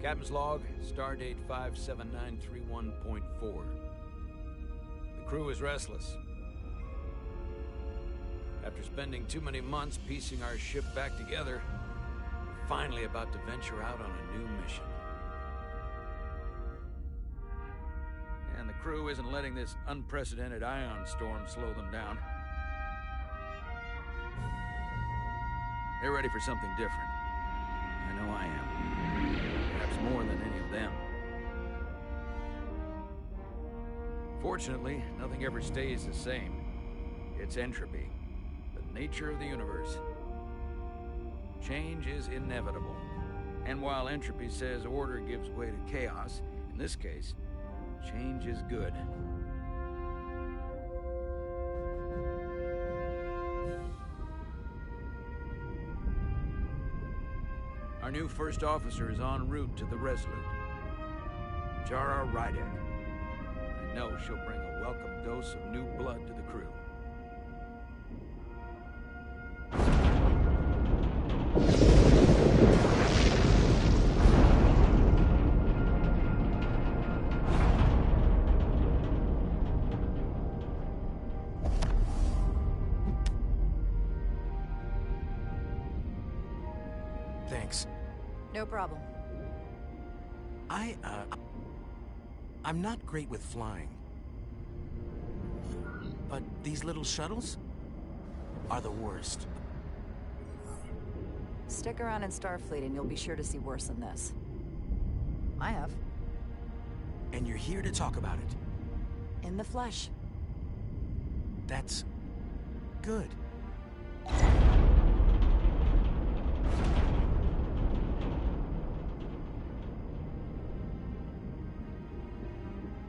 Captain's log, stardate 57931.4. The crew is restless. After spending too many months piecing our ship back together, we're finally about to venture out on a new mission. And the crew isn't letting this unprecedented ion storm slow them down. They're ready for something different. I know I am. Perhaps more than any of them. Fortunately, nothing ever stays the same. It's entropy, the nature of the universe. Change is inevitable. And while entropy says order gives way to chaos, in this case, change is good. Our new first officer is en route to the Resolute. Jara Rydek. I know she'll bring a welcome dose of new blood to the crew. Thanks. No problem. I'm not great with flying. But these little shuttles are the worst. Stick around in Starfleet and you'll be sure to see worse than this. I have. And you're here to talk about it. In the flesh. That's good.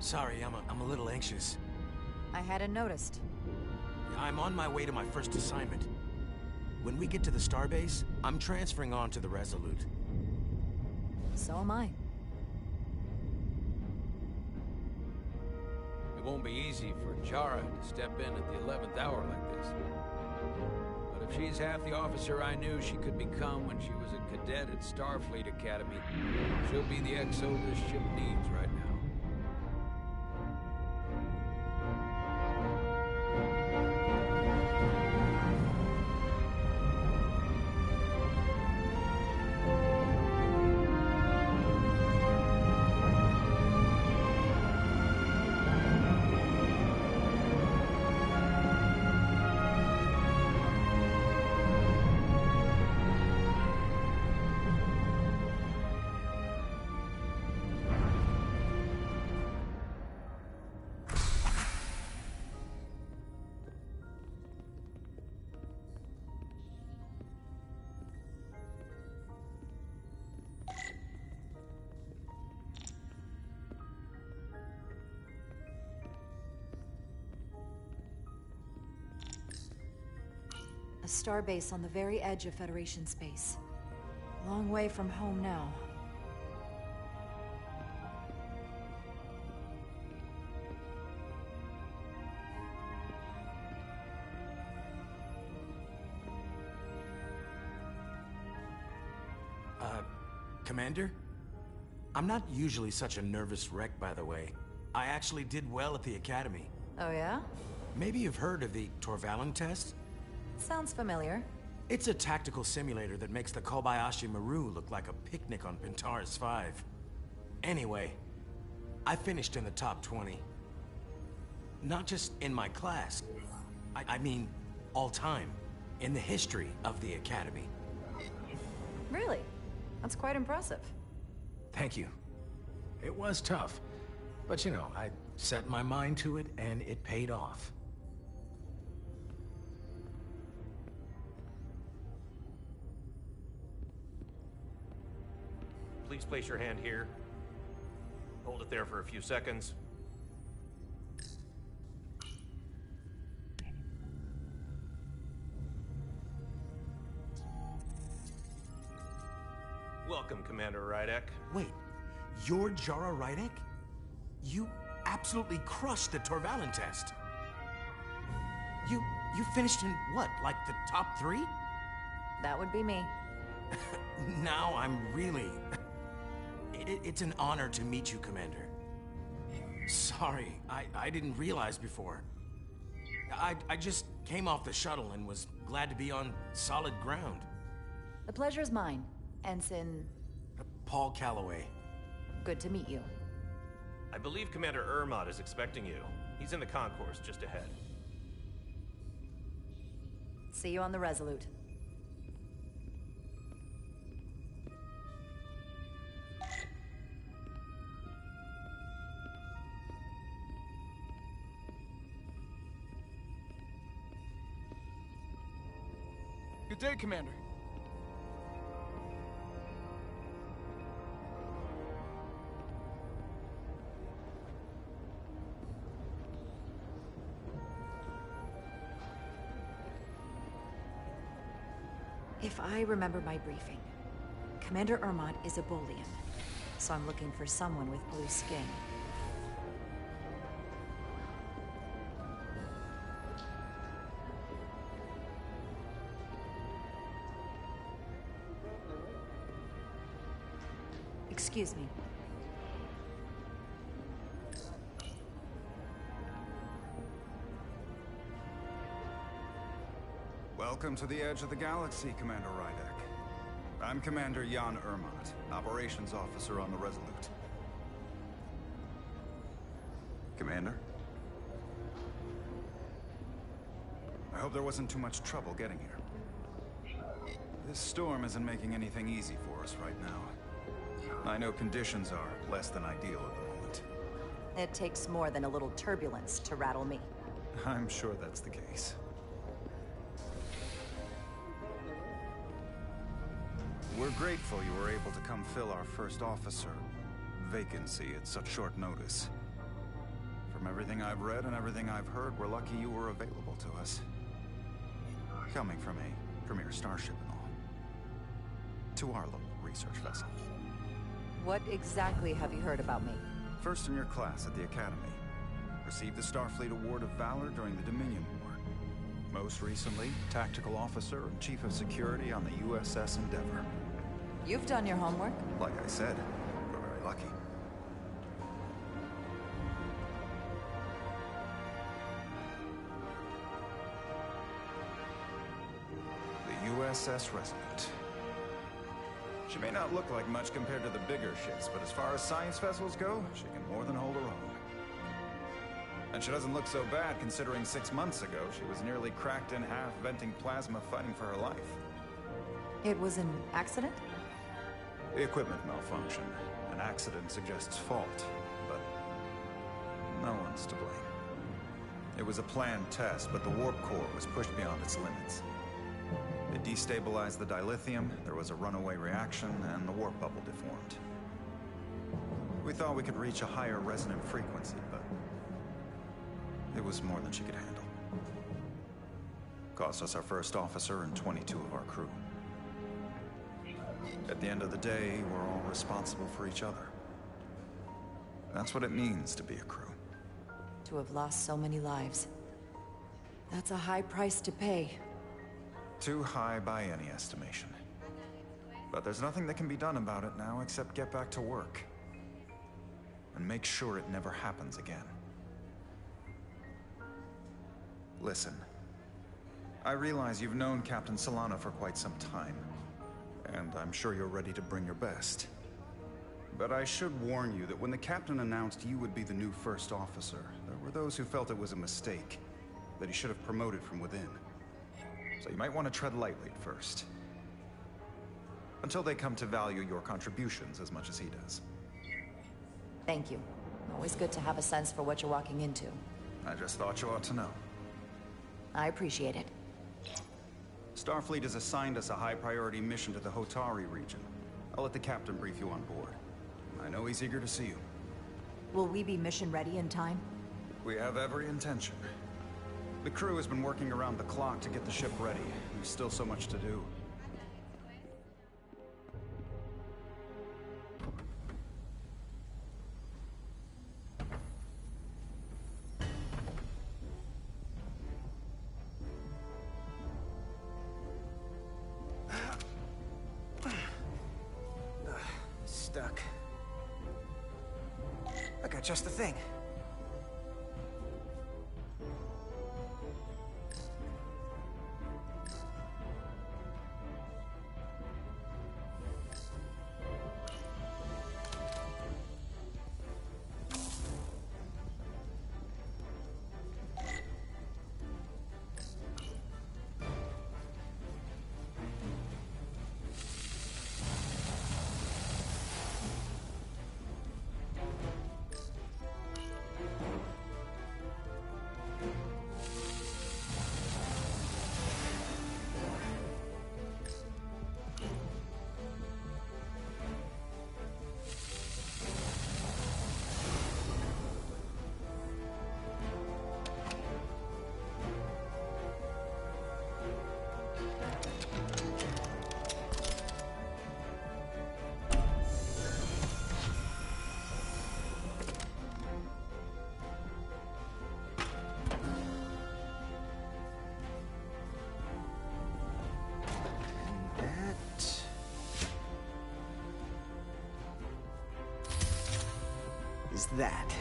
Sorry, I'm a little anxious. I hadn't noticed. I'm on my way to my first assignment. When we get to the starbase, I'm transferring on to the Resolute. So am I. It won't be easy for Jara to step in at the 11th hour like this. But if she's half the officer I knew she could become when she was a cadet at Starfleet Academy, she'll be the XO this ship needs right now. A starbase on the very edge of Federation space. Long way from home now. Commander? I'm not usually such a nervous wreck, by the way. I actually did well at the Academy. Oh yeah? Maybe you've heard of the Torvalin test? Sounds familiar. It's a tactical simulator that makes the Kobayashi Maru look like a picnic on Pintaris 5. Anyway, I finished in the top 20. Not just in my class. I mean, all time. In the history of the Academy. Really? That's quite impressive. Thank you. It was tough. But you know, I set my mind to it and it paid off. Please place your hand here. Hold it there for a few seconds. Welcome, Commander Rydek. Wait, you're Jara Rydek? You absolutely crushed the Torvalin test. You finished in what, like the top 3? That would be me. Now I'm really It's an honor to meet you, Commander. Sorry, I didn't realize before. I just came off the shuttle and was glad to be on solid ground. The pleasure is mine, Ensign. Paul Calloway. Good to meet you. I believe Commander Ermot is expecting you. He's in the concourse just ahead. See you on the Resolute. Good day, Commander. If I remember my briefing, Commander Ermot is a Bolian, so I'm looking for someone with blue skin. Excuse me. Welcome to the edge of the galaxy, Commander Rydek. I'm Commander Jan Ermot, Operations Officer on the Resolute. Commander? I hope there wasn't too much trouble getting here. This storm isn't making anything easy for us right now. I know conditions are less than ideal at the moment. It takes more than a little turbulence to rattle me. I'm sure that's the case. We're grateful you were able to come fill our first officer vacancy at such short notice. From everything I've read and everything I've heard, we're lucky you were available to us. Coming from a premier starship and all. To our little research vessel. What exactly have you heard about me? First in your class at the Academy. Received the Starfleet Award of Valor during the Dominion War. Most recently, Tactical Officer and Chief of Security on the USS Endeavor. You've done your homework. Like I said, we're very lucky. The USS Ressurgence. She may not look like much compared to the bigger ships, but as far as science vessels go, she can more than hold her own. And she doesn't look so bad considering 6 months ago she was nearly cracked in half, venting plasma, fighting for her life. It was an accident? The equipment malfunctioned. An accident suggests fault, but no one's to blame. It was a planned test, but the warp core was pushed beyond its limits. It destabilized the dilithium, there was a runaway reaction, and the warp bubble deformed. We thought we could reach a higher resonant frequency, but it was more than she could handle. Cost us our first officer and 22 of our crew. At the end of the day, we're all responsible for each other. That's what it means to be a crew. To have lost so many lives. That's a high price to pay. Too high by any estimation. But there's nothing that can be done about it now except get back to work. And make sure it never happens again. Listen. I realize you've known Captain Solana for quite some time. And I'm sure you're ready to bring your best. But I should warn you that when the captain announced you would be the new first officer, there were those who felt it was a mistake, that he should have promoted from within. So you might want to tread lightly at first. Until they come to value your contributions as much as he does. Thank you. Always good to have a sense for what you're walking into. I just thought you ought to know. I appreciate it. Starfleet has assigned us a high-priority mission to the Hotari region. I'll let the captain brief you on board. I know he's eager to see you. Will we be mission ready in time? We have every intention. The crew has been working around the clock to get the ship ready. There's still so much to do. Stuck. just the thing. Is that.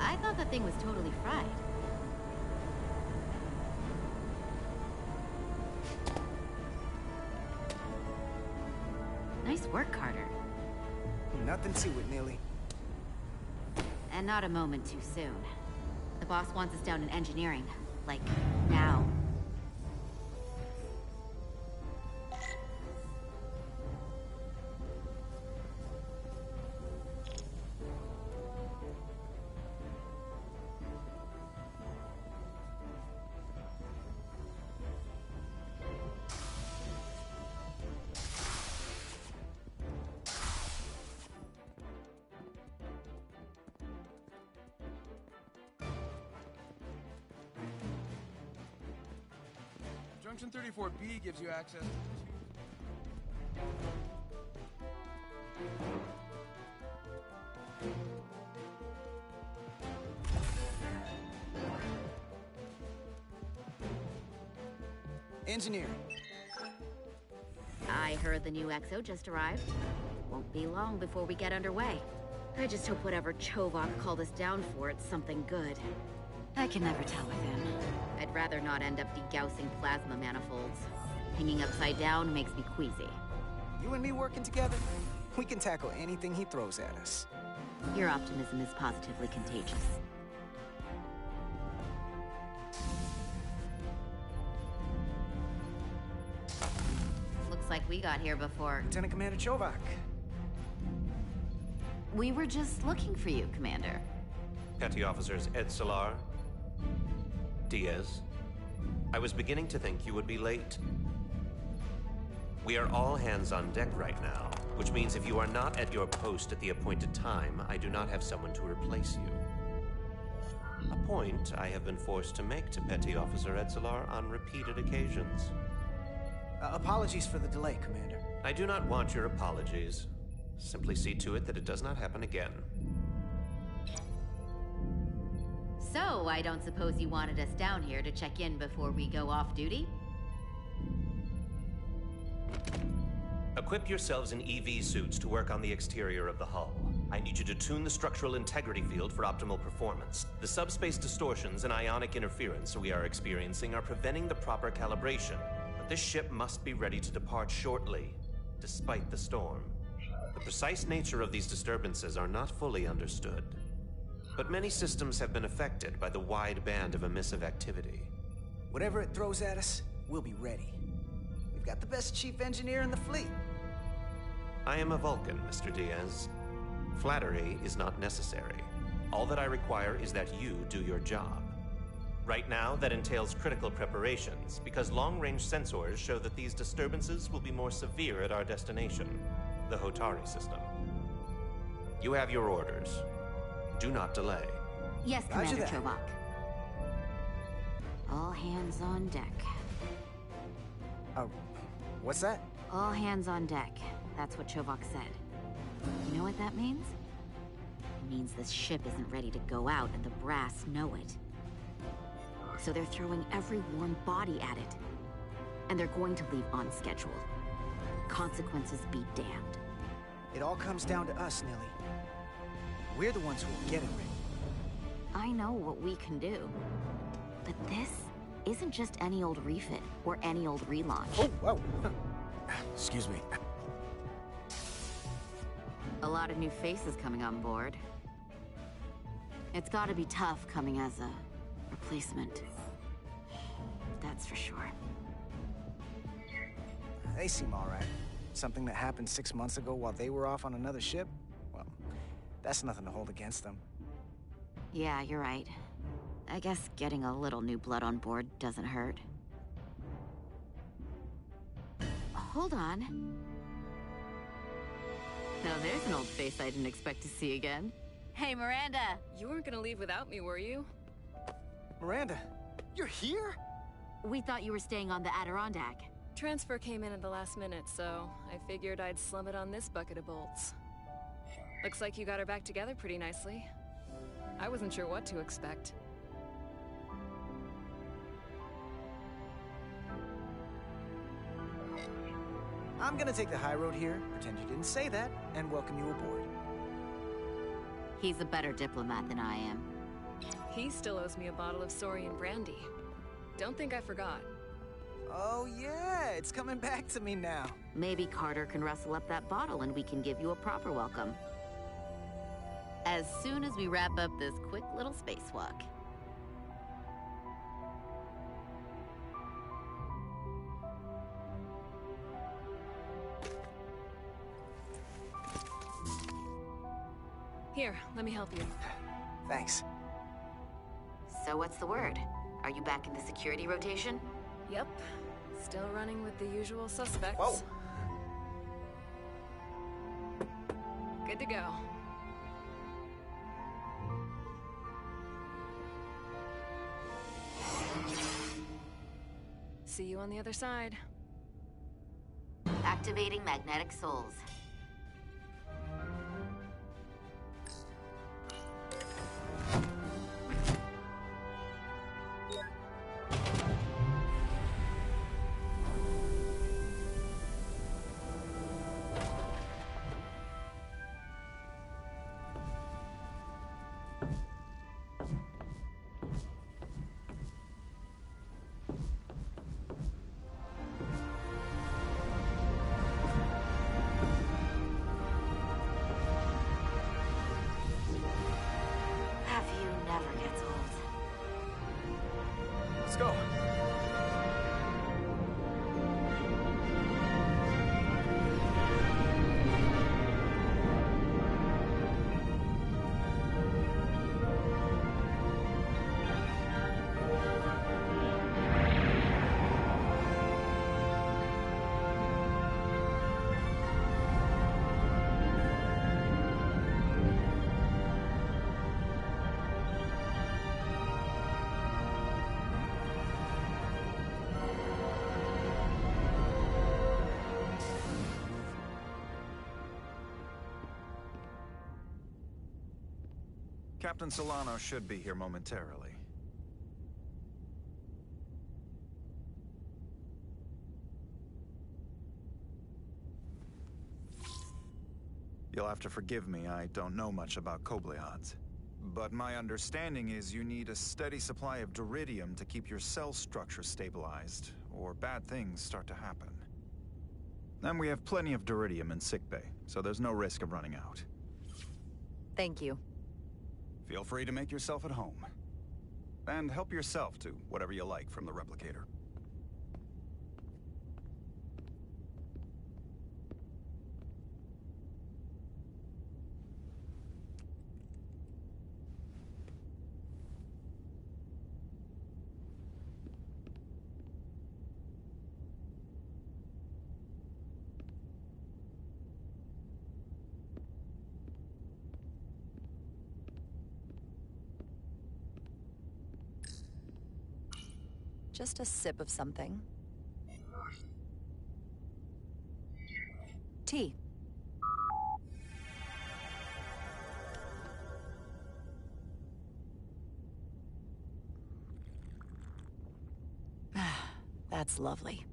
I thought the thing was totally fried. Nice work, Carter. Nothing to it, Neely. And not a moment too soon. The boss wants us down in engineering. Like, now. Junction 34B gives you access to Engineer. I heard the new XO just arrived. Won't be long before we get underway. I just hope whatever Chovak called us down for, it's something good. I can never tell with him. I'd rather not end up degaussing plasma manifolds. Hanging upside down makes me queasy. You and me working together, we can tackle anything he throws at us. Your optimism is positively contagious. Looks like we got here before. Lieutenant Commander Chovak. We were just looking for you, Commander. Petty Officers Edsalar, Diaz. I was beginning to think you would be late. We are all hands on deck right now, which means if you are not at your post at the appointed time, I do not have someone to replace you. A point I have been forced to make to Petty Officer Edsalar on repeated occasions. Apologies for the delay, Commander. I do not want your apologies. Simply see to it that it does not happen again. So, I don't suppose you wanted us down here to check in before we go off duty? Equip yourselves in EV suits to work on the exterior of the hull. I need you to tune the structural integrity field for optimal performance. The subspace distortions and ionic interference we are experiencing are preventing the proper calibration. But this ship must be ready to depart shortly, despite the storm. The precise nature of these disturbances are not fully understood. But many systems have been affected by the wide band of emissive activity. Whatever it throws at us, we'll be ready. We've got the best chief engineer in the fleet. I am a Vulcan, Mr. Diaz. Flattery is not necessary. All that I require is that you do your job. Right now, that entails critical preparations, because long-range sensors show that these disturbances will be more severe at our destination, the Hotari system. You have your orders. Do not delay. Yes, Roger Commander that. Chovak. All hands on deck. What's that? All hands on deck. That's what Chovak said. You know what that means? It means this ship isn't ready to go out and the brass know it. So they're throwing every warm body at it. And they're going to leave unscheduled. Consequences be damned. It all comes down to us, Nilly. We're the ones who will get it ready. I know what we can do. But this isn't just any old refit or any old relaunch. Oh, whoa. Excuse me. A lot of new faces coming on board. It's gotta be tough coming as a replacement. That's for sure. They seem all right. Something that happened 6 months ago while they were off on another ship? Well, that's nothing to hold against them. Yeah, you're right. I guess getting a little new blood on board doesn't hurt. Hold on. Now there's an old face I didn't expect to see again. Hey, Miranda! You weren't gonna leave without me, were you? Miranda, you're here? We thought you were staying on the Adirondack. Transfer came in at the last minute, so I figured I'd slum it on this bucket of bolts. Looks like you got her back together pretty nicely. I wasn't sure what to expect. I'm gonna take the high road here, pretend you didn't say that, and welcome you aboard. He's a better diplomat than I am. He still owes me a bottle of Saurian brandy. Don't think I forgot. Oh yeah, it's coming back to me now. Maybe Carter can rustle up that bottle and we can give you a proper welcome. As soon as we wrap up this quick little spacewalk. Here, let me help you. Thanks. So what's the word? Are you back in the security rotation? Yep. Still running with the usual suspects. Whoa! Good to go. See you on the other side. Activating magnetic souls. Let's go. Captain Solano should be here momentarily. You'll have to forgive me, I don't know much about Kobleods. But my understanding is you need a steady supply of duridium to keep your cell structure stabilized, or bad things start to happen. And we have plenty of duridium in sickbay, so there's no risk of running out. Thank you. Feel free to make yourself at home. And help yourself to whatever you like from the replicator. Just a sip of something. Tea. That's lovely.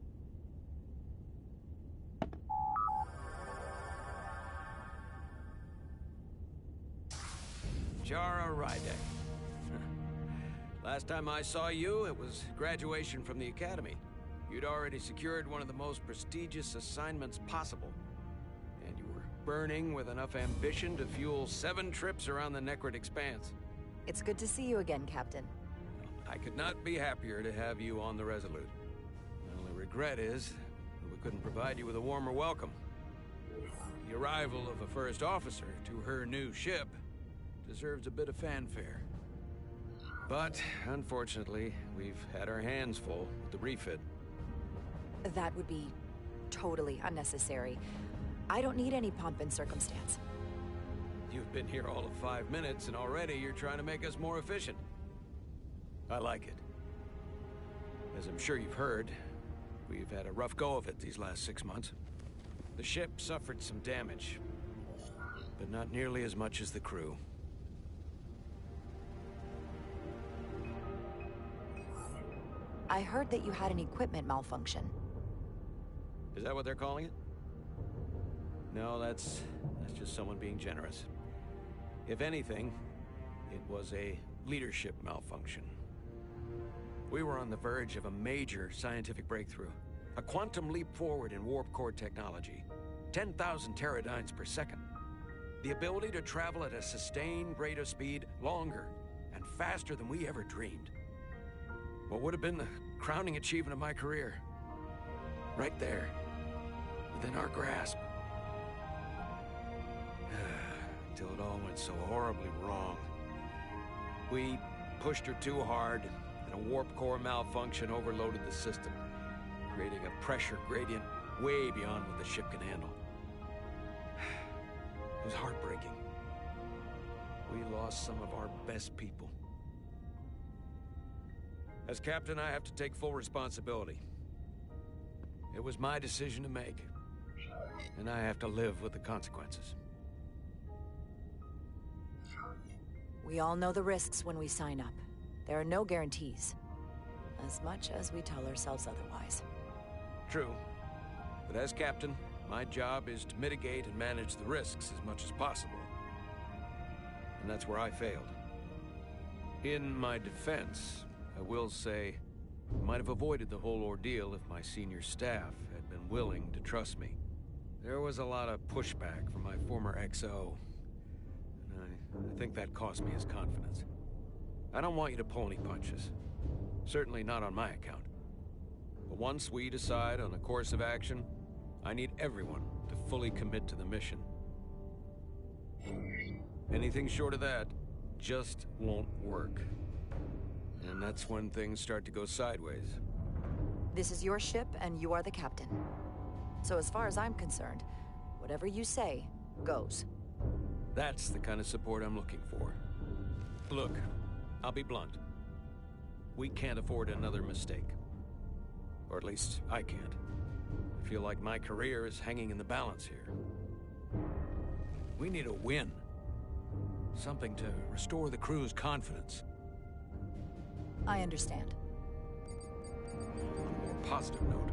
Jara Rydek. Last time I saw you, it was graduation from the Academy. You'd already secured one of the most prestigious assignments possible. And you were burning with enough ambition to fuel 7 trips around the Necrid Expanse. It's good to see you again, Captain. I could not be happier to have you on the Resolute. My only regret is that we couldn't provide you with a warmer welcome. The arrival of a first officer to her new ship deserves a bit of fanfare. But, unfortunately, we've had our hands full with the refit. That would be totally unnecessary. I don't need any pomp and circumstance. You've been here all of 5 minutes, and already you're trying to make us more efficient. I like it. As I'm sure you've heard, we've had a rough go of it these last 6 months. The ship suffered some damage, but not nearly as much as the crew. I heard that you had an equipment malfunction. Is that what they're calling it? No, that's just someone being generous. If anything, it was a leadership malfunction. We were on the verge of a major scientific breakthrough. A quantum leap forward in warp core technology. 10,000 teradynes per second. The ability to travel at a sustained rate of speed longer and faster than we ever dreamed. What would have been the crowning achievement of my career. Right there, within our grasp. Until it all went so horribly wrong. We pushed her too hard, and a warp core malfunction overloaded the system, creating a pressure gradient way beyond what the ship can handle. It was heartbreaking. We lost some of our best people. As captain, I have to take full responsibility. It was my decision to make, and I have to live with the consequences. We all know the risks when we sign up. There are no guarantees. As much as we tell ourselves otherwise. True. But as captain, my job is to mitigate and manage the risks as much as possible. And that's where I failed. In my defense, I will say, I might have avoided the whole ordeal if my senior staff had been willing to trust me. There was a lot of pushback from my former XO, and I think that cost me his confidence. I don't want you to pull any punches. Certainly not on my account. But once we decide on a course of action, I need everyone to fully commit to the mission. Anything short of that just won't work. And that's when things start to go sideways. This is your ship, and you are the captain. So as far as I'm concerned, whatever you say, goes. That's the kind of support I'm looking for. Look, I'll be blunt. We can't afford another mistake. Or at least, I can't. I feel like my career is hanging in the balance here. We need a win. Something to restore the crew's confidence. I understand. On a more positive note,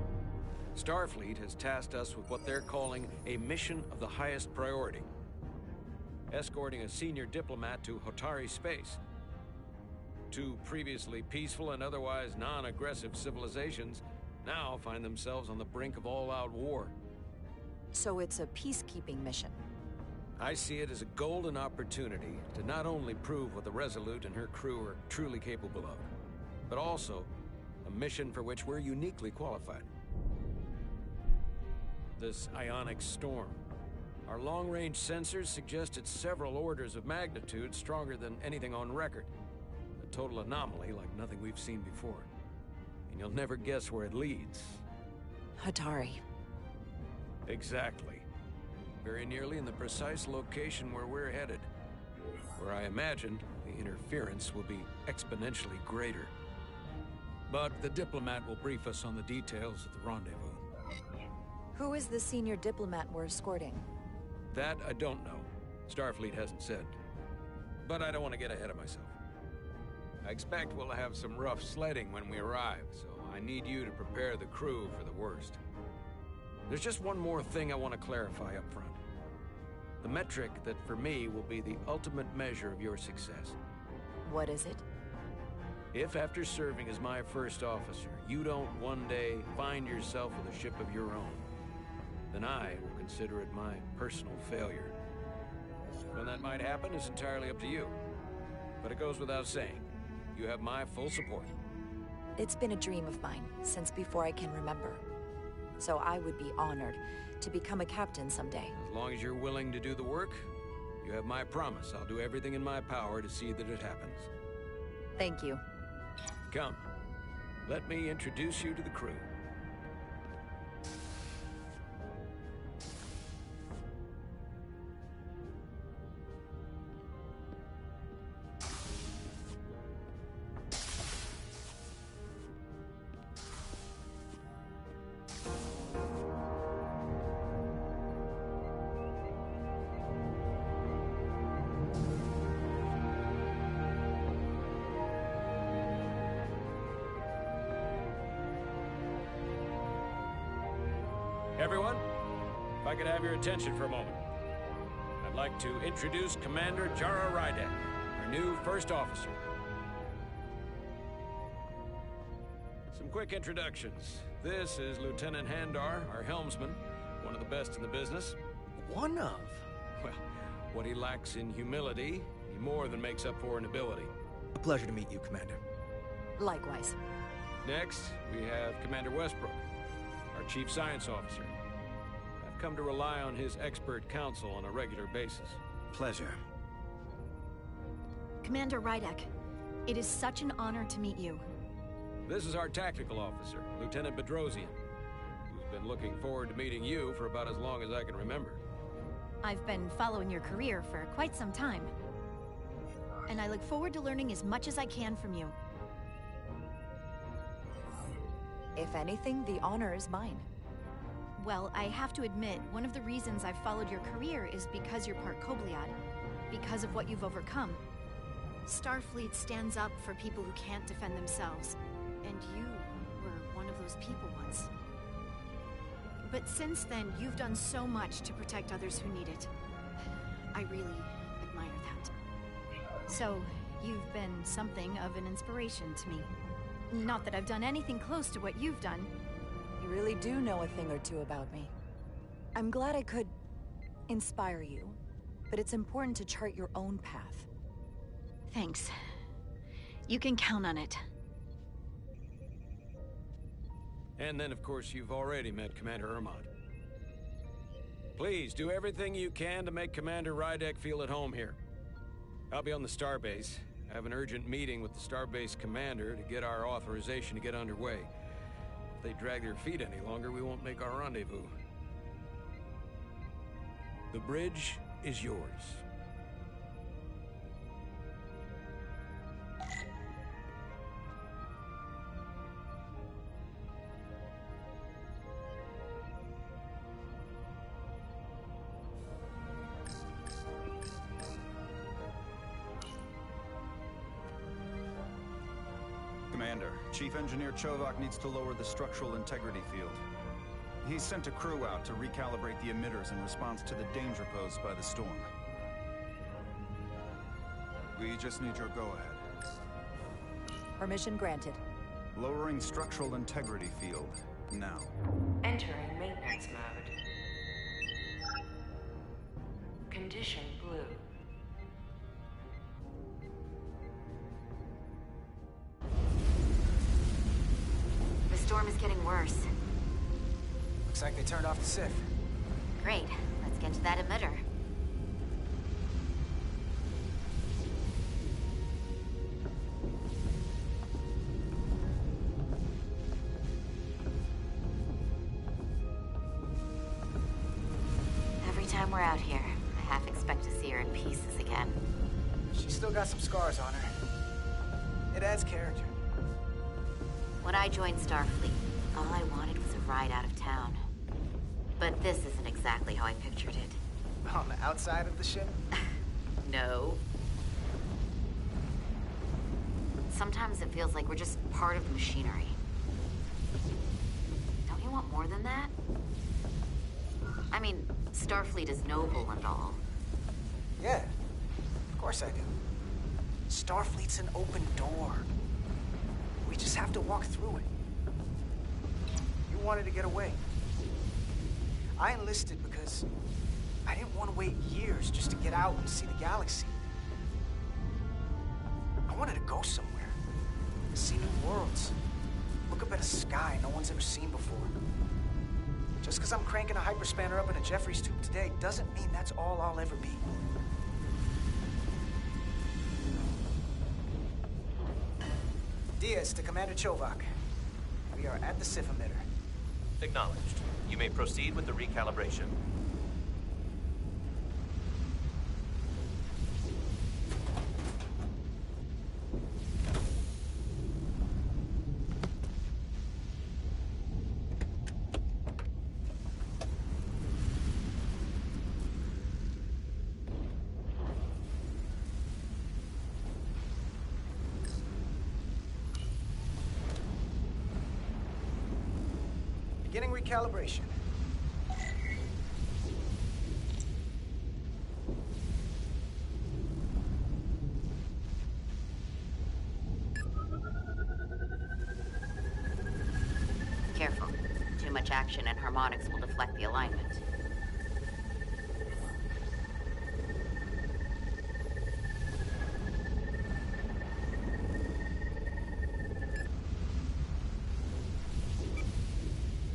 Starfleet has tasked us with what they're calling a mission of the highest priority. Escorting a senior diplomat to Hotari space. 2 previously peaceful and otherwise non-aggressive civilizations now find themselves on the brink of all-out war. So it's a peacekeeping mission. I see it as a golden opportunity to not only prove what the Resolute and her crew are truly capable of, but also a mission for which we're uniquely qualified. This ionic storm. Our long-range sensors suggest it's several orders of magnitude stronger than anything on record. A total anomaly like nothing we've seen before. And you'll never guess where it leads. Hotari. Exactly. Very nearly in the precise location where we're headed. Where I imagine the interference will be exponentially greater. But the diplomat will brief us on the details at the rendezvous. Who is the senior diplomat we're escorting? That I don't know. Starfleet hasn't said. But I don't want to get ahead of myself. I expect we'll have some rough sledding when we arrive, so I I need you to prepare the crew for the worst. There's just one more thing I want to clarify up front. The metric that for me will be the ultimate measure of your success. What is it? If after serving as my first officer, you don't one day find yourself with a ship of your own, then I will consider it my personal failure. When that might happen is entirely up to you. But it goes without saying, you have my full support. It's been a dream of mine since before I can remember. So I would be honored to become a captain someday. As long as you're willing to do the work, you have my promise. I'll do everything in my power to see that it happens. Thank you. Come, let me introduce you to the crew. Everyone, if I could have your attention for a moment. I'd like to introduce Commander Jara Rydek, our new first officer. Some quick introductions. This is Lieutenant Handar, our helmsman, one of the best in the business. One of? Well, what he lacks in humility, he more than makes up for in ability. A pleasure to meet you, Commander. Likewise. Next, we have Commander Westbrook, our Chief Science Officer. I've come to rely on his expert counsel on a regular basis. Pleasure. Commander Rydek, it is such an honor to meet you. This is our tactical officer, Lieutenant Bedrosian, who's been looking forward to meeting you for about as long as I can remember. I've been following your career for quite some time, and I look forward to learning as much as I can from you. If anything, the honor is mine. Well, I have to admit, one of the reasons I've followed your career is because you're part Kobliad, because of what you've overcome. Starfleet stands up for people who can't defend themselves, and you were one of those people once. But since then, you've done so much to protect others who need it. I really admire that. So, you've been something of an inspiration to me. Not that I've done anything close to what you've done. You really do know a thing or two about me. I'm glad I could inspire you, but it's important to chart your own path. Thanks. You can count on it. And then, of course, you've already met Commander Ermont. Please, do everything you can to make Commander Rydek feel at home here. I'll be on the starbase. I have an urgent meeting with the starbase commander to get our authorization to get underway. If they drag their feet any longer, we won't make our rendezvous. The bridge is yours. Commander, Chief Engineer Chovak needs to lower the structural integrity field. He's sent a crew out to recalibrate the emitters in response to the danger posed by the storm. We just need your go-ahead. Permission granted. Lowering structural integrity field, now. Entering maintenance mode. Condition blue. The storm is getting worse. Looks like they turned off the SIF. Great. Let's get to that emitter. Every time we're out here, I half expect to see her in pieces again. She's still got some scars on her. It adds character. When I joined Starfleet, all I wanted was a ride out of town. But this isn't exactly how I pictured it. On the outside of the ship? No. Sometimes it feels like we're just part of the machinery. more than that? I mean, Starfleet is noble and all. Yeah, of course I do. Starfleet's an open door. We just have to walk through it. You wanted to get away. I enlisted because I didn't want to wait years just to get out and see the galaxy. I wanted to go somewhere, see new worlds, look up at a sky no one's ever seen before. Just because I'm cranking a hyperspanner up in a Jeffries tube today doesn't mean that's all I'll ever be. Diaz to Commander Chovak. We are at the Sif emitter. Acknowledged. You may proceed with the recalibration. Beginning recalibration. Careful. Too much action and harmonics will deflect the alignment.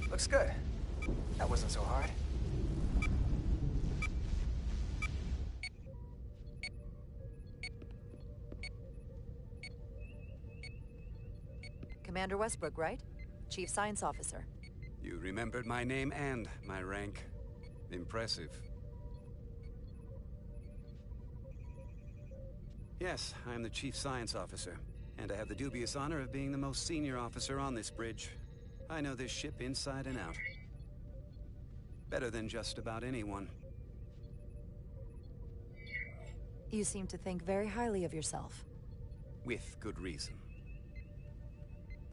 Looks good. That wasn't so hard. Commander Westbrook, right? Chief Science Officer. You remembered my name and my rank. Impressive. Yes, I'm the Chief Science Officer, and I have the dubious honor of being the most senior officer on this bridge. I know this ship inside and out. Better than just about anyone. You seem to think very highly of yourself. With good reason.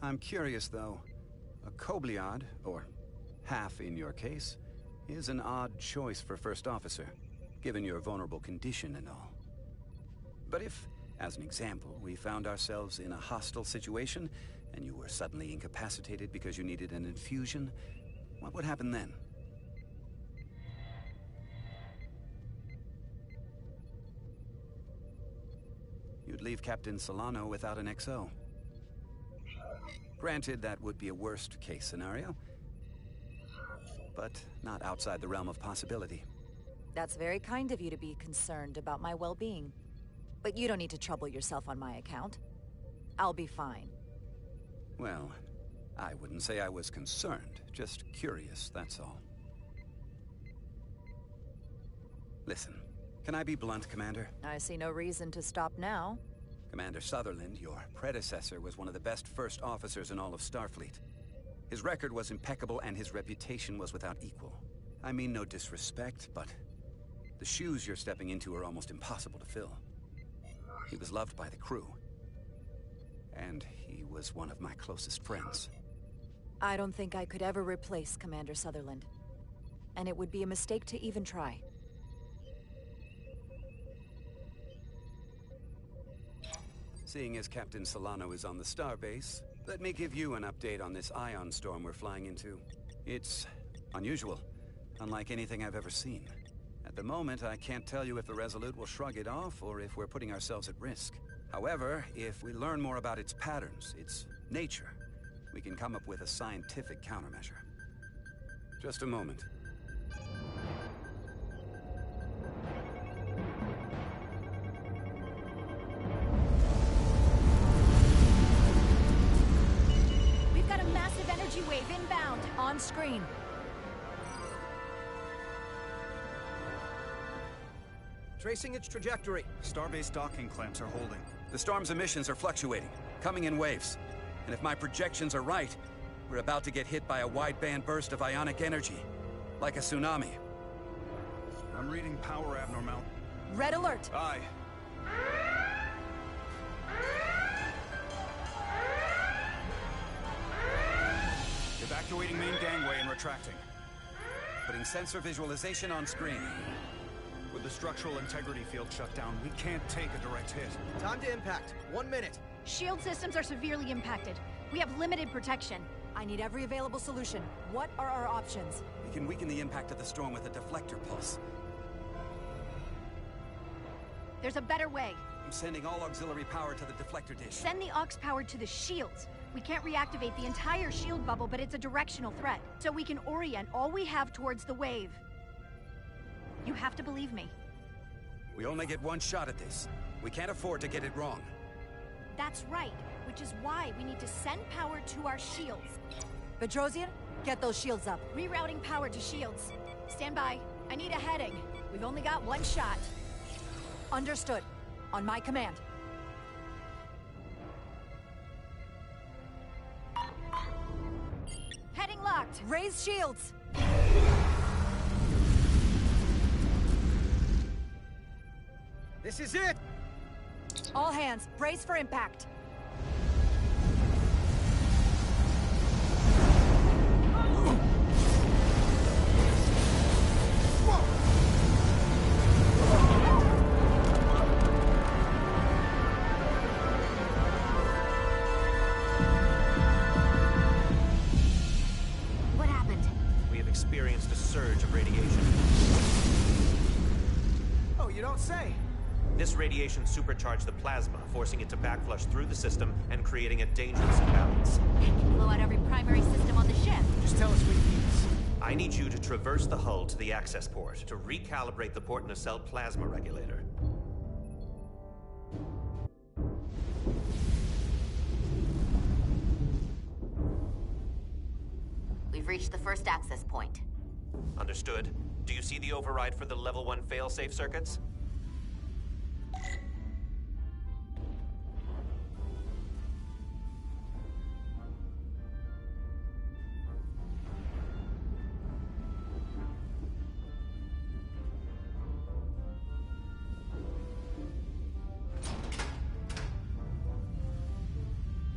I'm curious, though. A Kobliad, or half in your case, is an odd choice for first officer, given your vulnerable condition and all. But if, as an example, we found ourselves in a hostile situation, and you were suddenly incapacitated because you needed an infusion, what would happen then? You'd leave Captain Solano without an XO. Granted, that would be a worst-case scenario, but not outside the realm of possibility. That's very kind of you to be concerned about my well-being. But you don't need to trouble yourself on my account. I'll be fine. Well, I wouldn't say I was concerned, just curious, that's all. Listen, can I be blunt, Commander? I see no reason to stop now. Commander Sutherland, your predecessor, was one of the best first officers in all of Starfleet. His record was impeccable and his reputation was without equal. I mean no disrespect, but the shoes you're stepping into are almost impossible to fill. He was loved by the crew, and he was one of my closest friends. I don't think I could ever replace Commander Sutherland. And it would be a mistake to even try. Seeing as Captain Solano is on the starbase, let me give you an update on this ion storm we're flying into. It's unusual, unlike anything I've ever seen. At the moment, I can't tell you if the Resolute will shrug it off or if we're putting ourselves at risk. However, if we learn more about its patterns, its nature, we can come up with a scientific countermeasure. Just a moment. We've got a massive energy wave inbound. On screen. Tracing its trajectory. Starbase docking clamps are holding. The storm's emissions are fluctuating, coming in waves. And if my projections are right, we're about to get hit by a wideband burst of ionic energy. Like a tsunami. I'm reading power abnormal. Red alert! Aye. Evacuating main gangway and retracting. Putting sensor visualization on screen. With the structural integrity field shut down, we can't take a direct hit. Time to impact. 1 minute. Shield systems are severely impacted. We have limited protection. I need every available solution. What are our options? We can weaken the impact of the storm with a deflector pulse. There's a better way. I'm sending all auxiliary power to the deflector dish. Send the aux power to the shields. We can't reactivate the entire shield bubble, but it's a directional threat. So we can orient all we have towards the wave. You have to believe me. We only get one shot at this. We can't afford to get it wrong. That's right, which is why we need to send power to our shields. Bedrosian, get those shields up. Rerouting power to shields. Stand by. I need a heading. We've only got one shot. Understood. On my command. Heading locked. Raise shields. This is it! All hands, brace for impact. What happened? We have experienced a surge of radiation. Oh, you don't say. This radiation supercharged the plasma, forcing it to backflush through the system and creating a dangerous imbalance. It can blow out every primary system on the ship. Just tell us what it means. I need you to traverse the hull to the access port to recalibrate the port nacelle plasma regulator. We've reached the first access point. Understood. Do you see the override for the level 1 failsafe circuits?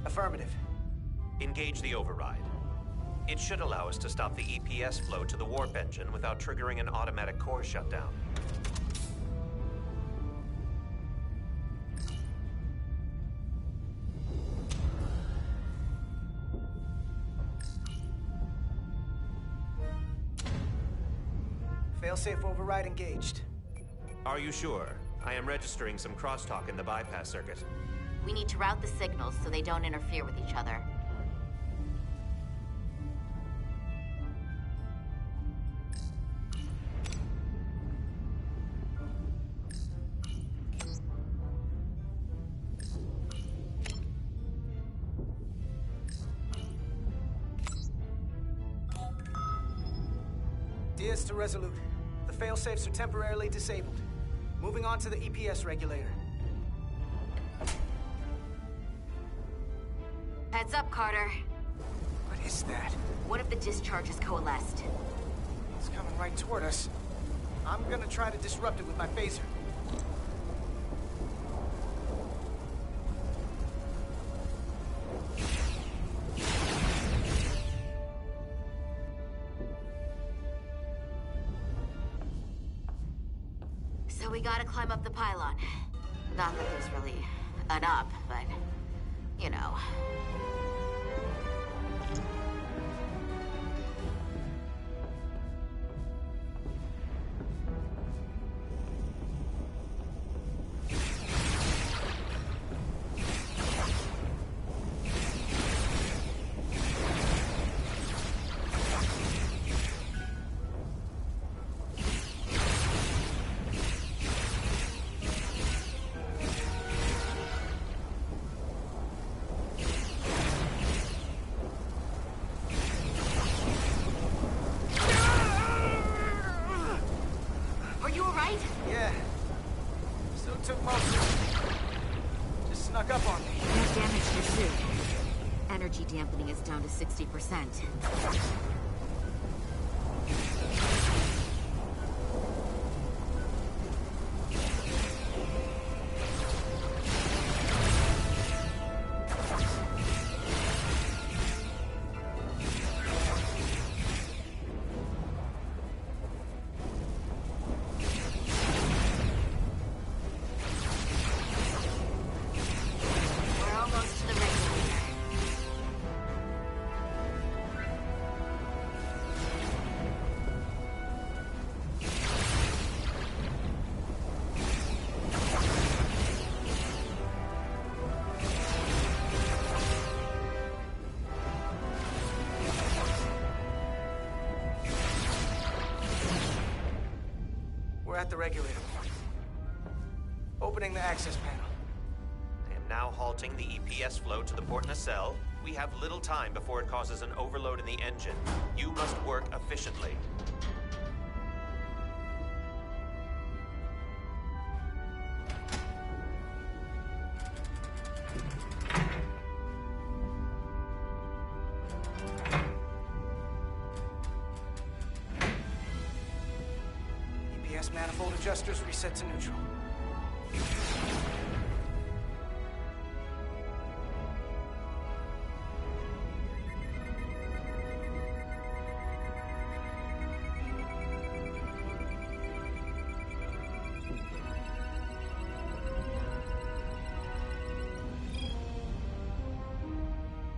Affirmative. Engage the override. It should allow us to stop the EPS flow to the warp engine without triggering an automatic core shutdown. Failsafe override engaged. Are you sure? I am registering some crosstalk in the bypass circuit. We need to route the signals so they don't interfere with each other. Diaz to Resolute. The failsafes are temporarily disabled. Moving on to the EPS regulator. Heads up, Carter. What is that? One of the discharges coalesced. It's coming right toward us. I'm gonna try to disrupt it with my phaser. So we gotta climb up the pylon. Not that there's really an up, but, you know. Yeah. Still took most of it. Just snuck up on me. That damaged your suit. Energy dampening is down to 60%. at the regulator. Opening the access panel. I am now halting the EPS flow to the port nacelle. We have little time before it causes an overload in the engine. You must work efficiently. EPS manifold adjusters reset to neutral.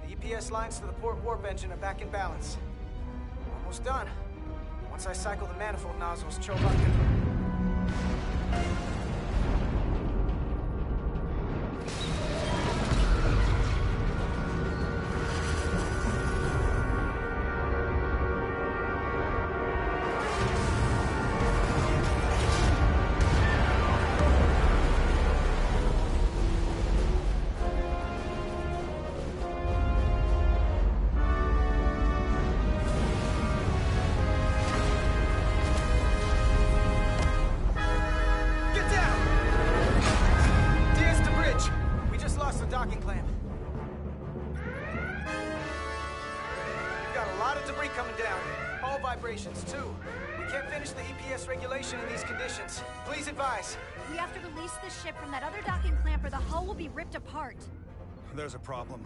EPS lines to the port warp engine are back in balance. Almost done. Once I cycle the manifold nozzles, Chobot can... docking clamp. We've got a lot of debris coming down. All vibrations, too. We can't finish the EPS regulation in these conditions. Please advise. We have to release the ship from that other docking clamp or the hull will be ripped apart. There's a problem.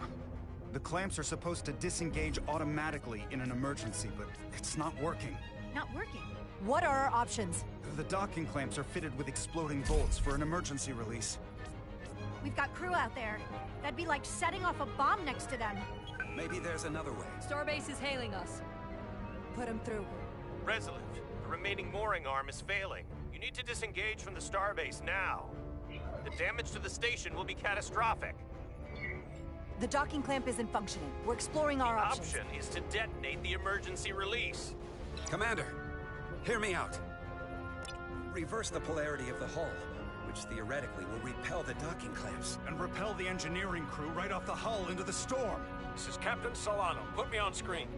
The clamps are supposed to disengage automatically in an emergency, but it's not working. Not working? What are our options? The docking clamps are fitted with exploding bolts for an emergency release. We've got crew out there. That'd be like setting off a bomb next to them. Maybe there's another way. Starbase is hailing us. Put him through. Resolute, the remaining mooring arm is failing. You need to disengage from the starbase now. The damage to the station will be catastrophic. The docking clamp isn't functioning. We're exploring our options. The option is to detonate the emergency release. Commander, hear me out. Reverse the polarity of the hull, which theoretically will repel the docking clamps. And repel the engineering crew right off the hull into the storm. This is Captain Solano. Put me on screen.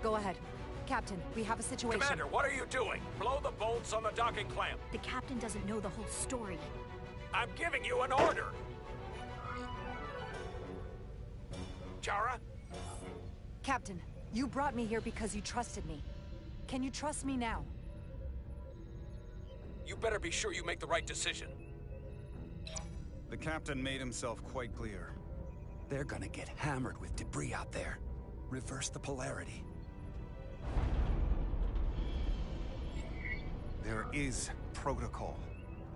Go ahead. Captain, we have a situation. Commander, what are you doing? Blow the bolts on the docking clamp. The captain doesn't know the whole story. I'm giving you an order. Jara? Captain, you brought me here because you trusted me. Can you trust me now? You better be sure you make the right decision. The captain made himself quite clear. They're gonna get hammered with debris out there. Reverse the polarity. There is protocol.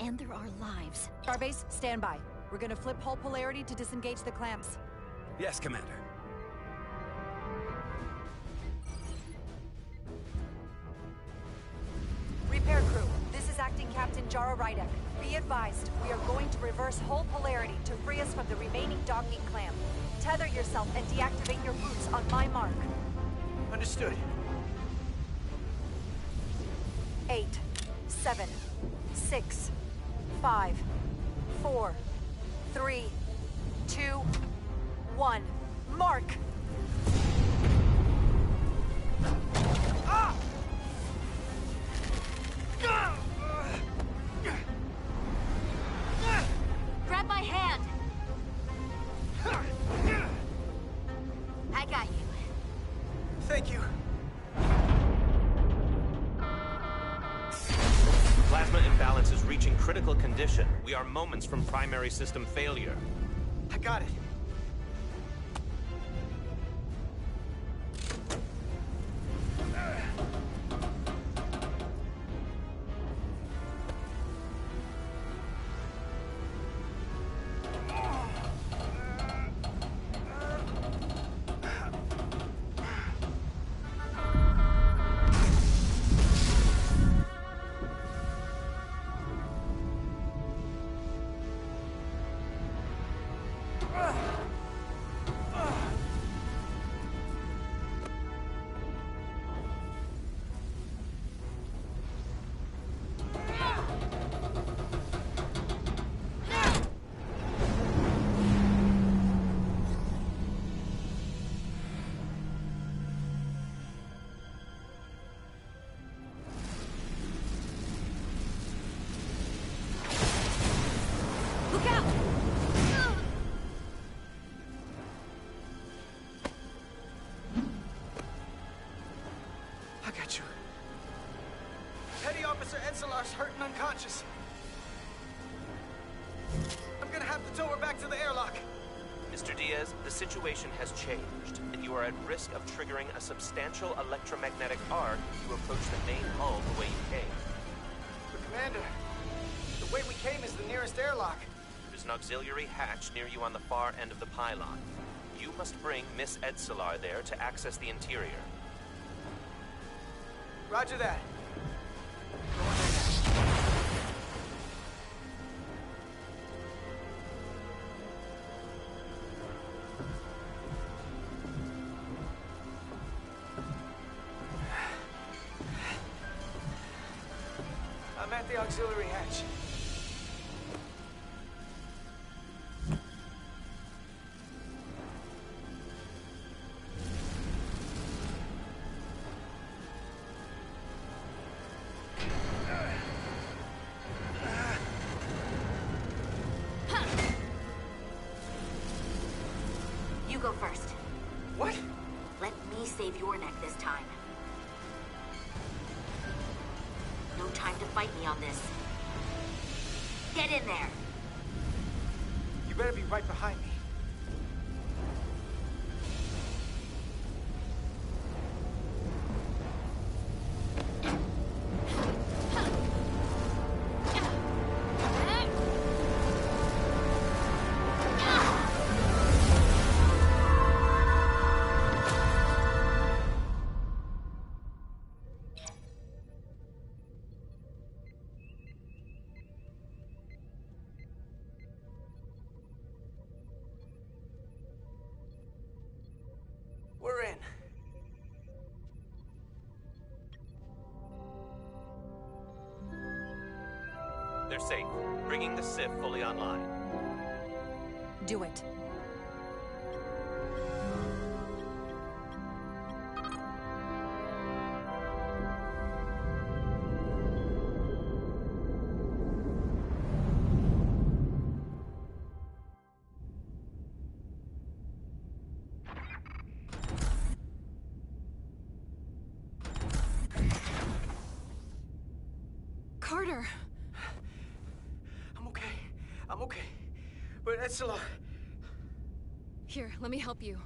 And there are lives. Starbase, stand by. We're gonna flip hull polarity to disengage the clamps. Yes, Commander. Repair crew, this is Acting Captain Jara Rydek. Be advised, we are going to reverse hull polarity to free us from the remaining docking clamp. Tether yourself and deactivate your boots on my mark. Understood. 8, 7, 6, 5, 4, 3, 2, 1. Mark! Ah! Grab my hand! I got you. Thank you. Plasma imbalance is reaching critical condition. We are moments from primary system failure. I got it. Edselar's hurt and unconscious. I'm gonna have to tow her back to the airlock. Mr. Diaz, the situation has changed, and you are at risk of triggering a substantial electromagnetic arc if you approach the main hull the way you came. But Commander, the way we came is the nearest airlock. There's an auxiliary hatch near you on the far end of the pylon. You must bring Miss Edselar there to access the interior. Roger that. I'm at the auxiliary hatch. You go first. What? Let me save your neck this time. No time to fight me on this. Get in there! You better be right behind me. We're in. They're safe, bringing the SIF fully online. Do it. Carter! I'm okay. But Edselar... Here, let me help you.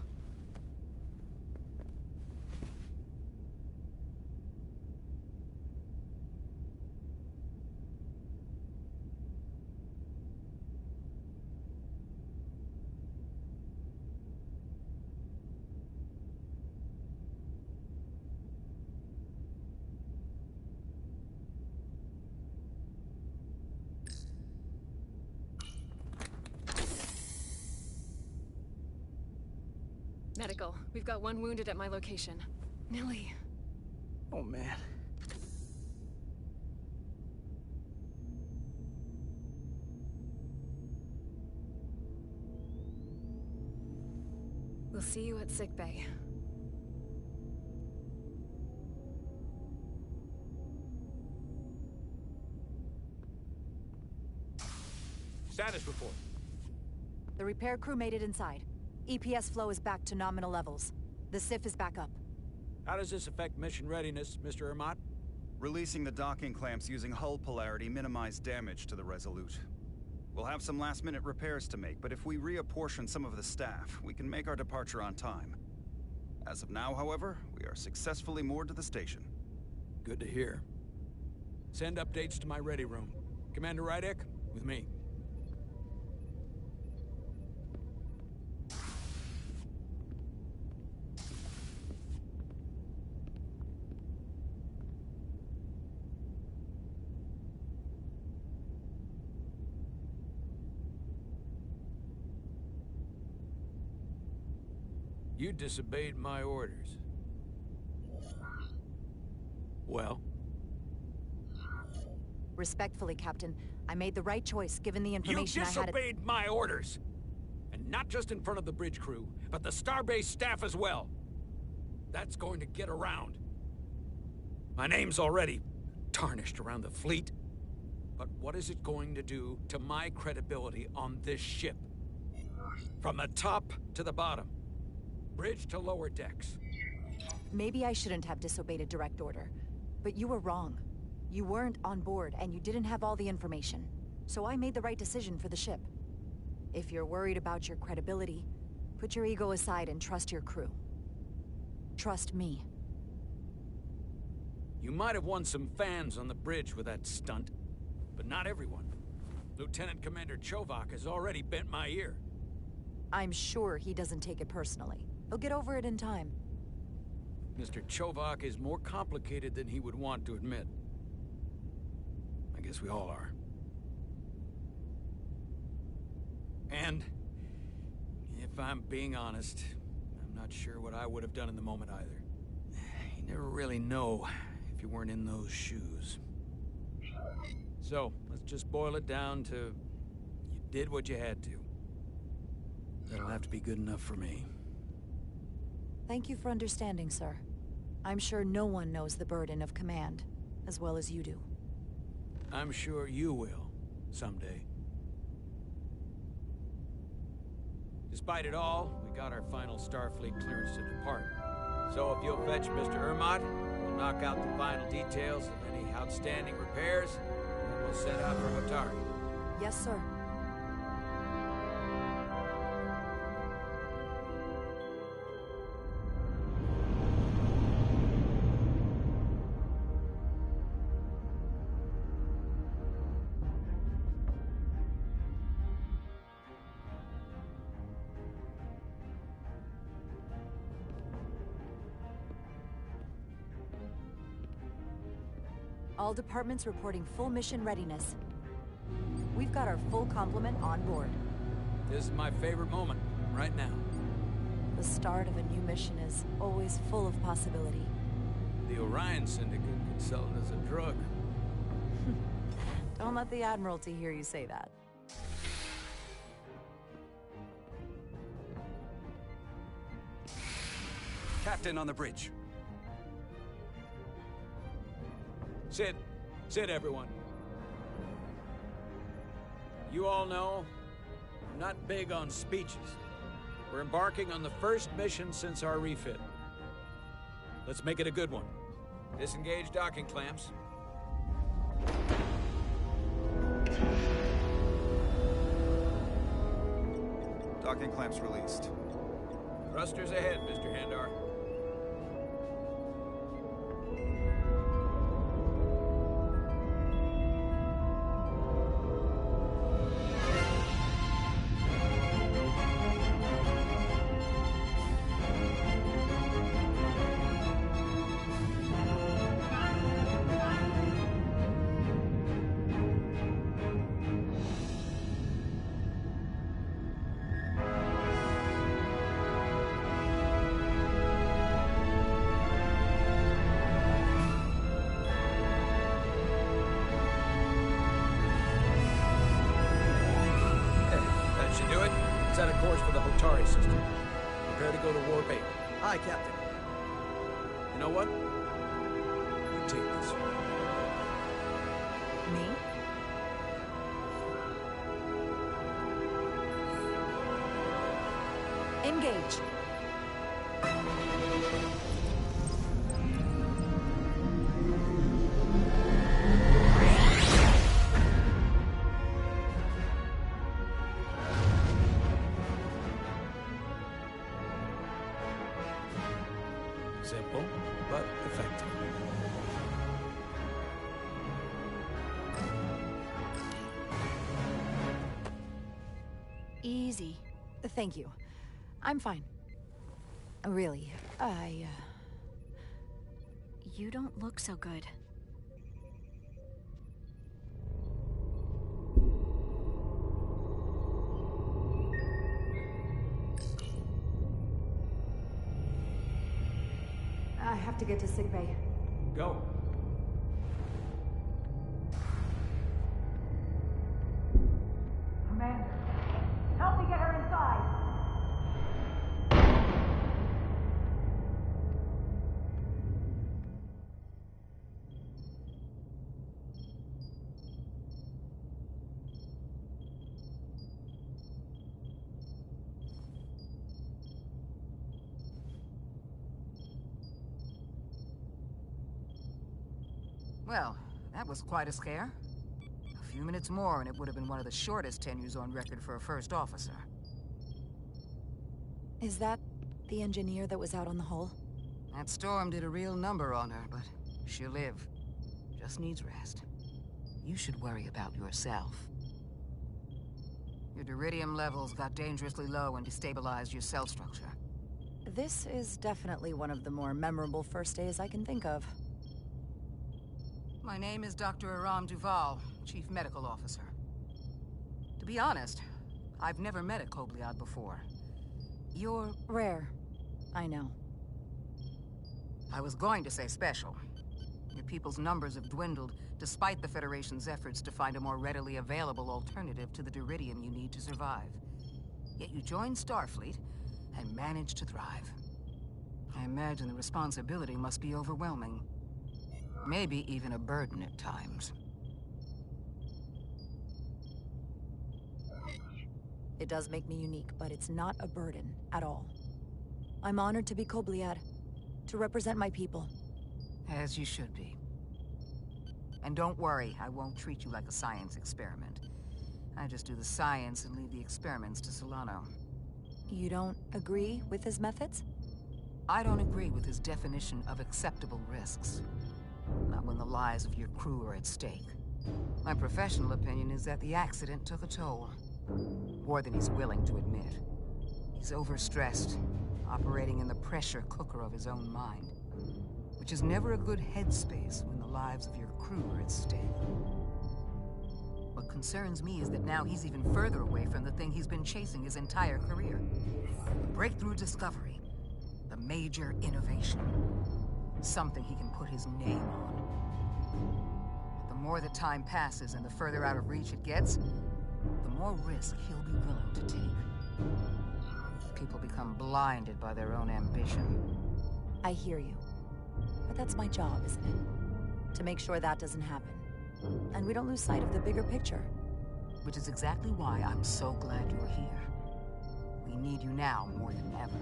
Medical. We've got one wounded at my location. Millie. Oh, man. We'll see you at sickbay. Status report. The repair crew made it inside. EPS flow is back to nominal levels. The SIF is back up. How does this affect mission readiness, Mr. Ermot? Releasing the docking clamps using hull polarity minimized damage to the Resolute. We'll have some last-minute repairs to make, but if we reapportion some of the staff, we can make our departure on time. As of now, however, we are successfully moored to the station. Good to hear. Send updates to my ready room. Commander Rydek, with me. You disobeyed my orders. Well? Respectfully, Captain, I made the right choice given the information I had. You disobeyed my orders! And not just in front of the bridge crew, but the Starbase staff as well. That's going to get around. My name's already tarnished around the fleet. But what is it going to do to my credibility on this ship? From the top to the bottom. Bridge to lower decks. Maybe I shouldn't have disobeyed a direct order, but you were wrong. You weren't on board, and you didn't have all the information. So I made the right decision for the ship. If you're worried about your credibility, put your ego aside and trust your crew. Trust me. You might have won some fans on the bridge with that stunt, but not everyone. Lieutenant Commander Chovak has already bent my ear. I'm sure he doesn't take it personally. He'll get over it in time. Mr. Chovak is more complicated than he would want to admit. I guess we all are. And, if I'm being honest, I'm not sure what I would have done in the moment either. You never really know if you weren't in those shoes. So, let's just boil it down to, you did what you had to. That'll have to be good enough for me. Thank you for understanding, sir. I'm sure no one knows the burden of command as well as you do. I'm sure you will, someday. Despite it all, we got our final Starfleet clearance to depart. So if you'll fetch Mr. Ermot, we'll knock out the final details of any outstanding repairs, and we'll set out for Hotari. Yes, sir. All departments reporting full mission readiness. We've got our full complement on board. This is my favorite moment, right now. The start of a new mission is always full of possibility. The Orion Syndicate could sell it as a drug. Don't let the Admiralty hear you say that. Captain on the bridge. Sit. Sit, everyone. You all know, I'm not big on speeches. We're embarking on the first mission since our refit. Let's make it a good one. Disengage docking clamps. Docking clamps released. Thrusters ahead, Mr. Handar. Set a course for the Hotari system. Prepare to go to Warp 8. Hi, Captain. You know what? You take this. Me? Engage. Simple, but effective. Easy. Thank you. I'm fine. Really, You don't look so good. I have to get to sickbay. Go. Commander, help me get her inside! Well, That was quite a scare. A few minutes more and it would have been one of the shortest tenures on record for a first officer. Is that the engineer that was out on the hull? That storm did a real number on her, but she'll live. Just needs rest. You should worry about yourself. Your duridium levels got dangerously low and destabilized your cell structure. This is definitely one of the more memorable first days I can think of. My name is Dr. Aram Duval, Chief Medical Officer. To be honest, I've never met a Kobliad before. You're... rare. I know. I was going to say special. Your people's numbers have dwindled, despite the Federation's efforts to find a more readily available alternative to the duridium you need to survive. Yet you joined Starfleet and managed to thrive. I imagine the responsibility must be overwhelming. Maybe even a burden at times. It does make me unique, but it's not a burden at all. I'm honored to be Kobliad, to represent my people. As you should be. And don't worry, I won't treat you like a science experiment. I just do the science and leave the experiments to Solano. You don't agree with his methods? I don't agree with his definition of acceptable risks. Not when the lives of your crew are at stake. My professional opinion is that the accident took a toll. More than he's willing to admit. He's overstressed, operating in the pressure cooker of his own mind. Which is never a good headspace when the lives of your crew are at stake. What concerns me is that now he's even further away from the thing he's been chasing his entire career. The breakthrough discovery. The major innovation. Something he can put his name on. But the more the time passes and the further out of reach it gets, the more risk he'll be willing to take. People become blinded by their own ambition. I hear you. But that's my job, isn't it? To make sure that doesn't happen. And we don't lose sight of the bigger picture. Which is exactly why I'm so glad you're here. We need you now more than ever.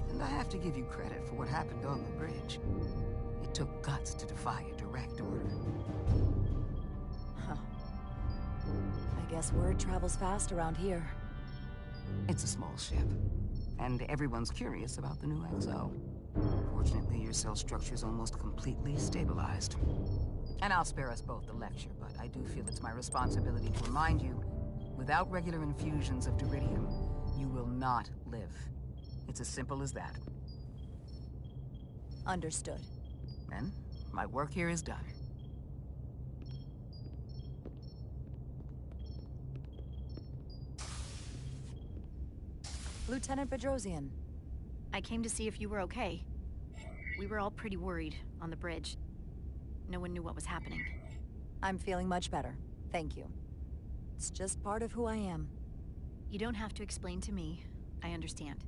And I have to give you credit for what happened on the bridge. It took guts to defy a direct order. Huh. I guess word travels fast around here. It's a small ship. And everyone's curious about the new XO. Fortunately, your cell structure's almost completely stabilized. And I'll spare us both the lecture, but I do feel it's my responsibility to remind you, without regular infusions of duridium, you will not live. It's as simple as that. Understood. Then, my work here is done. Lieutenant Bedrosian. I came to see if you were okay. We were all pretty worried on the bridge. No one knew what was happening. I'm feeling much better. Thank you. It's just part of who I am. You don't have to explain to me. I understand.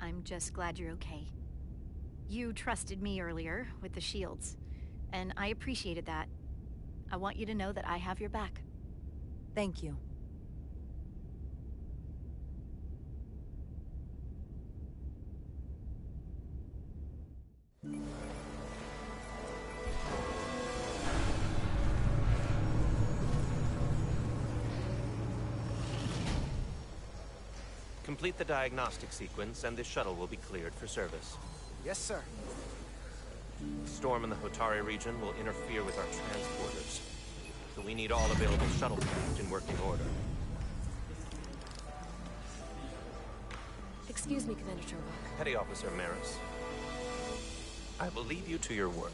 I'm just glad you're okay. You trusted me earlier with the shields, and I appreciated that. I want you to know that I have your back. Thank you. Complete the diagnostic sequence, and this shuttle will be cleared for service. Yes, sir. The storm in the Hotari region will interfere with our transporters, so we need all available shuttlecraft in working order. Excuse me, Commander Turlock. Petty Officer Maris, I will leave you to your work.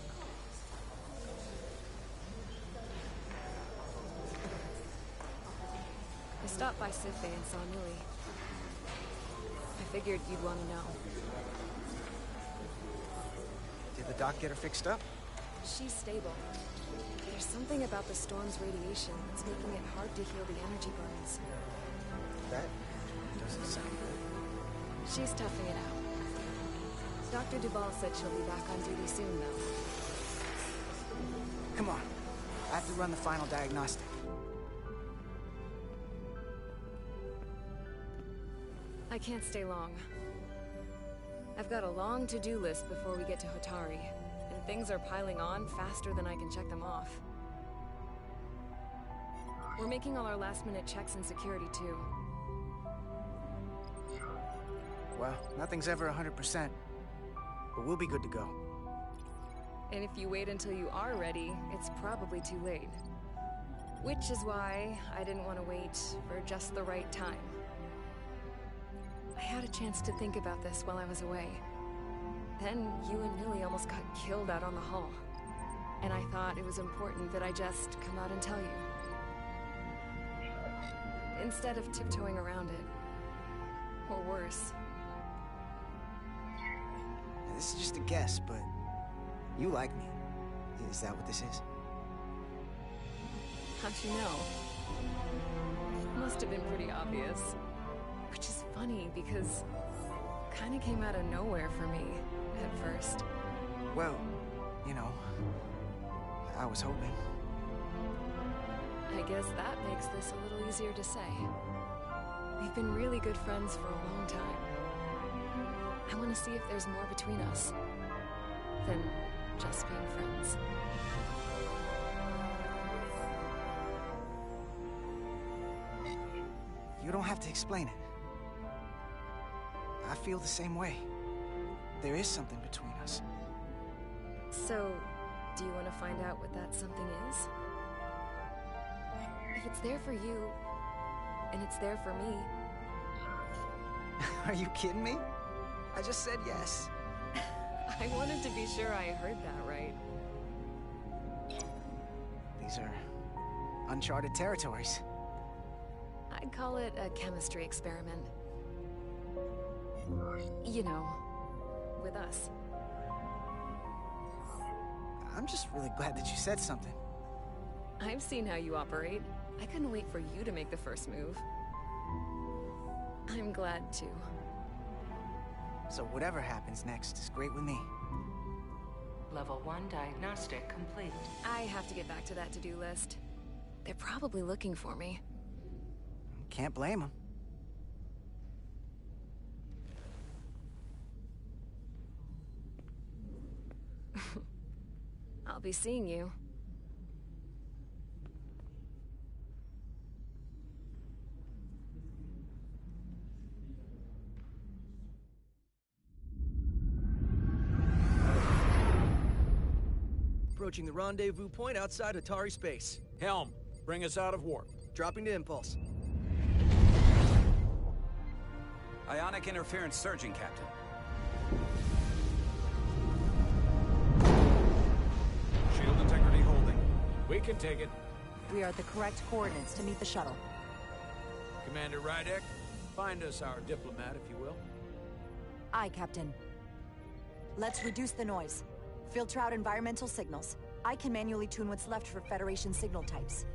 I stopped by Sick Bay and saw Nui. I figured you'd want to know. Did the doc get her fixed up? She's stable. There's something about the storm's radiation that's making it hard to heal the energy burns. That doesn't sound good. She's toughing it out. Dr. Duval said she'll be back on duty soon, though. Come on. I have to run the final diagnostic. I can't stay long. I've got a long to-do list before we get to Hotari, and things are piling on faster than I can check them off. We're making all our last-minute checks in security, too. Well, nothing's ever 100%, but we'll be good to go. And if you wait until you are ready, it's probably too late. Which is why I didn't want to wait for just the right time. I had a chance to think about this while I was away. Then you and Nilly almost got killed out on the hull. And I thought it was important that I just come out and tell you. Instead of tiptoeing around it. Or worse. This is just a guess, but you like me. Is that what this is? How'd you know? Must have been pretty obvious. Which is funny because it kind of came out of nowhere for me at first. Well, you know, I was hoping. I guess that makes this a little easier to say. We've been really good friends for a long time. I want to see if there's more between us than just being friends. You don't have to explain it. I feel the same way. There is something between us. So, do you want to find out what that something is? If it's there for you, and it's there for me... Are you kidding me? I just said yes. I wanted to be sure I heard that right. These are uncharted territories. I'd call it a chemistry experiment. You know, with us. I'm just really glad that you said something. I've seen how you operate. I couldn't wait for you to make the first move. I'm glad too. So whatever happens next is great with me. Level 1 diagnostic complete. I have to get back to that to-do list. They're probably looking for me. Can't blame them. I'll be seeing you. Approaching the rendezvous point outside Atari space. Helm, bring us out of warp. Dropping to impulse. Ionic interference surging, Captain. Shield integrity holding. We can take it. We are at the correct coordinates to meet the shuttle. Commander Rydek, find us our diplomat, if you will. Aye, Captain. Let's reduce the noise. Filter out environmental signals. I can manually tune what's left for Federation signal types.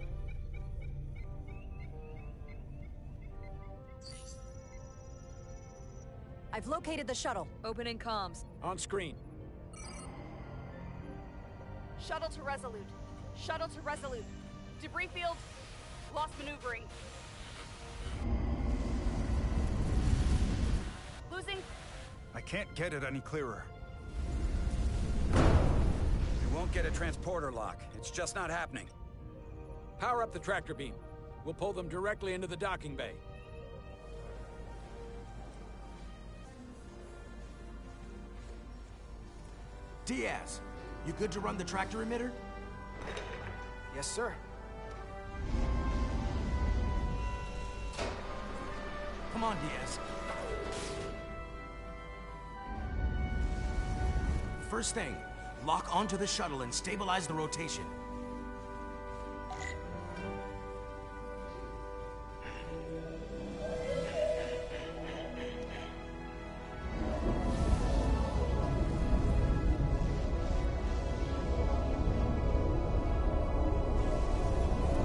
I've located the shuttle. Opening comms. On screen. Shuttle to Resolute. Shuttle to Resolute. Debris field. Lost maneuvering. Losing. I can't get it any clearer. We won't get a transporter lock. It's just not happening. Power up the tractor beam. We'll pull them directly into the docking bay. Diaz, you good to run the tractor emitter? Yes, sir. Come on, Diaz. First thing, lock onto the shuttle and stabilize the rotation.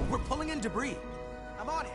We're pulling in debris. I'm on it.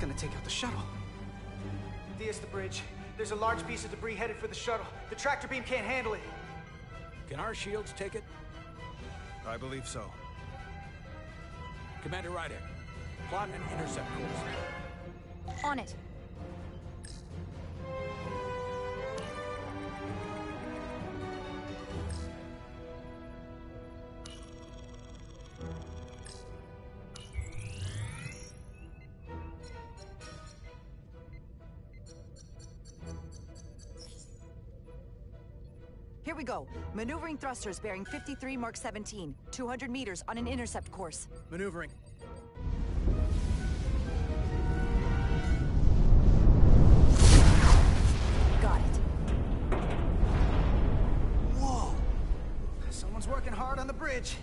gonna take out the shuttle. Diaz, the bridge. There's a large piece of debris headed for the shuttle. The tractor beam can't handle it. Can our shields take it? I believe so. Commander Ryder, plot an intercept course. On it. Here we go. Maneuvering thrusters bearing 53 Mark 17, 200 meters on an intercept course. Maneuvering. Got it. Whoa! Someone's working hard on the bridge.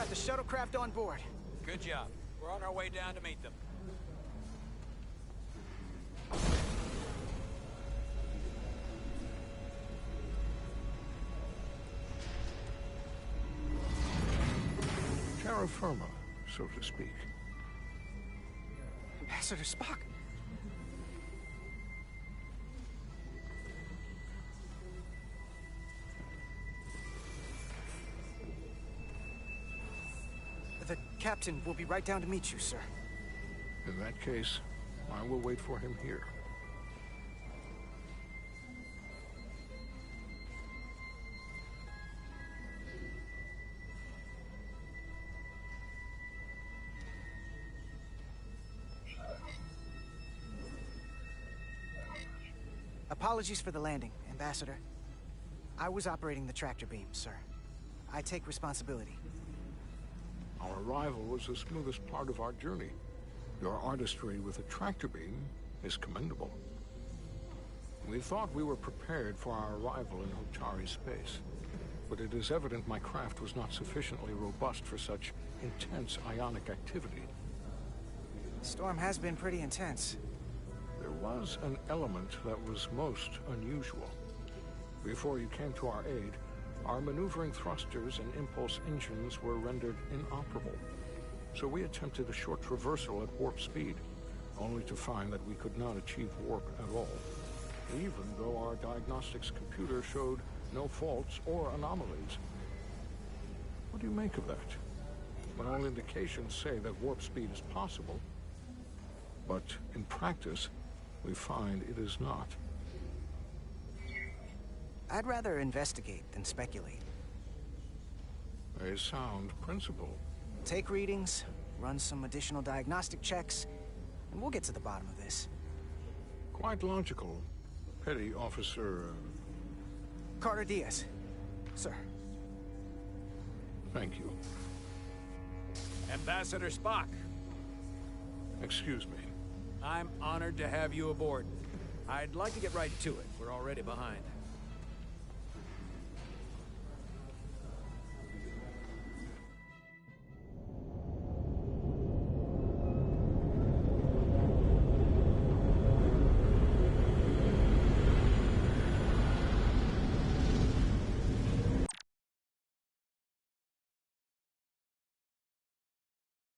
The shuttlecraft on board. Good job. We're on our way down to meet them. Terra firma, so to speak. Ambassador Spock. The captain will be right down to meet you, sir. In that case, I will wait for him here. Apologies for the landing, Ambassador. I was operating the tractor beam, sir. I take responsibility. Our arrival was the smoothest part of our journey. Your artistry with a tractor beam is commendable. We thought we were prepared for our arrival in Hotari space, but it is evident my craft was not sufficiently robust for such intense ionic activity. The storm has been pretty intense. There was an element that was most unusual. Before you came to our aid, our maneuvering thrusters and impulse engines were rendered inoperable. So we attempted a short traversal at warp speed, only to find that we could not achieve warp at all, even though our diagnostics computer showed no faults or anomalies. What do you make of that? When all indications say that warp speed is possible, but in practice, we find it is not. I'd rather investigate than speculate. A sound principle. Take readings, run some additional diagnostic checks, and we'll get to the bottom of this. Quite logical, Petty Officer... Carter Diaz. Sir. Thank you. Ambassador Spock. Excuse me. I'm honored to have you aboard. I'd like to get right to it. We're already behind.